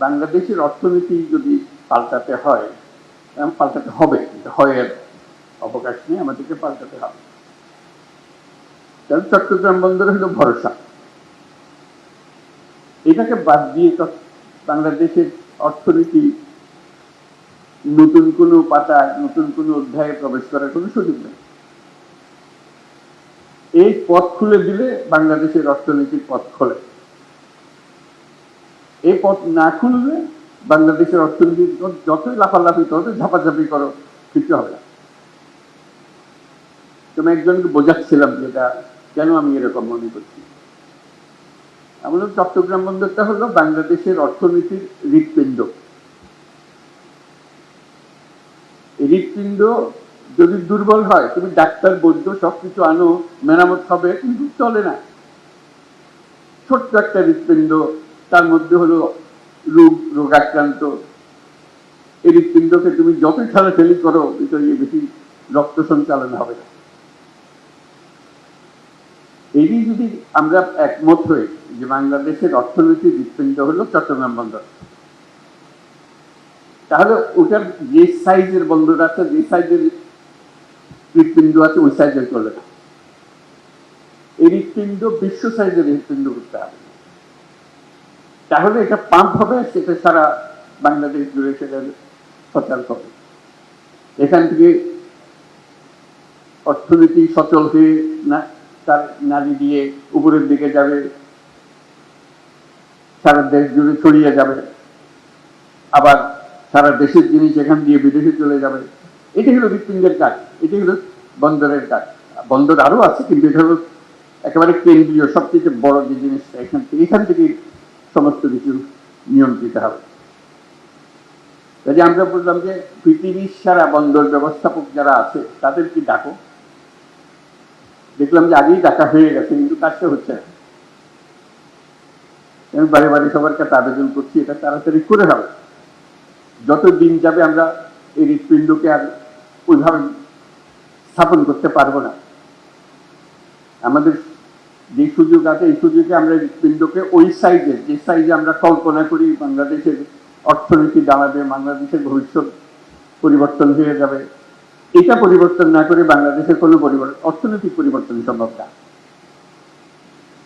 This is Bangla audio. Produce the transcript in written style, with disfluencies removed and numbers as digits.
বাংলাদেশের অর্থনীতি যদি পাল্টাতে হয়, পাল্টাতে হবে, হয় এর অবকাশ নেই, আমাদেরকে পাল্টাতে হবে। কারণ চট্টগ্রাম বন্দর হলো ভরসা, এটাকে বাদ দিয়ে বাংলাদেশের অর্থনীতি নতুন কোনো পাতায়, নতুন কোনো অধ্যায়ে প্রবেশ করার কোনো সুযোগ নেই। এই পথ খুলে দিলে বাংলাদেশের অর্থনীতির পথ খোলে, এই পথ না খুললে বাংলাদেশের অর্থনীতি যতই লাফালাফি করো, ঝাপাঝাপি করো, কিছু হবে না। তুমি একজনকে বোঝাচ্ছিলাম যেটা কেন আমি এরকম মনে করছি। আমাদের চট্টগ্রাম বন্দরটা হলো বাংলাদেশের অর্থনীতির হৃৎপিণ্ড। হৃৎপিণ্ড যদি দুর্বল হয়, তুমি ডাক্তার বৈদ্য সবকিছু আনো, মেরামত হবে, কিন্তু চলে না। ছোট্ট একটা হৃৎপিণ্ড, তার মধ্যে হলো রোগাক্রান্ত। এই হৃৎপিণ্ডকে তুমি যতই ঠেলাঠেলি করো, ভিতরে বেশি রক্ত সঞ্চালন হবে না। এটি যদি আমরা একমত হই যে বাংলাদেশের অর্থনৈতিক হৃৎপিণ্ড হলো চট্টগ্রাম বন্দর, তাহলে ওটার যে সাইজের বন্দর আছে, যে সাইজের হৃৎপিণ্ড আছে, ওই সাইজের চলে না। এই হৃৎপিণ্ড বিশ্ব সাইজের হৃৎপিণ্ড করতে হবে, তাহলে এটা পাম্প হবে, সেটা সারা বাংলাদেশ জুড়ে সেটা সচল হবে। এখান থেকে অর্থনীতি সচল হয়ে না তার নারী দিয়ে উপরের দিকে যাবে, সারা দেশ জুড়ে ছড়িয়ে যাবে, আবার সারা দেশের জিনিস এখান দিয়ে বিদেশে চলে যাবে। এটি হলো হৃৎপিণ্ডের কাজ, এটি হলো বন্দরের কাজ। বন্দর আরো আছে, কিন্তু এটা হলো একেবারে কেন্দ্রীয়, সবচেয়ে বড় যে জিনিসটা, এখান থেকে সমস্ত কিছু নিয়ন্ত্রিত হবে। কাজে আমরা বললাম যে পৃথিবীর সারা বন্দর ব্যবস্থাপক যারা আছে তাদেরকে ডাকো। দেখলাম যে আগেই ডাকা হয়ে গেছে, কিন্তু কাজটা হচ্ছে না। আমি বারে বারে সবার কাছে আবেদন করছি, এটা তাড়াতাড়ি করে হবে। যত দিন যাবে আমরা এই হৃৎপিণ্ডকে আর ওইভাবে স্থাপন করতে পারবো না। আমাদের যে সুযোগ আছে, এই সুযোগে আমরা হৃৎপিণ্ডকে ওই সাইজে, যে সাইজে আমরা কল্পনা করি বাংলাদেশের অর্থনীতি দাঁড়াবে, বাংলাদেশের ভবিষ্যৎ পরিবর্তন হয়ে যাবে, এটা পরিবর্তন না করে বাংলাদেশের কোনো অর্থনৈতিক পরিবর্তন সম্ভব না।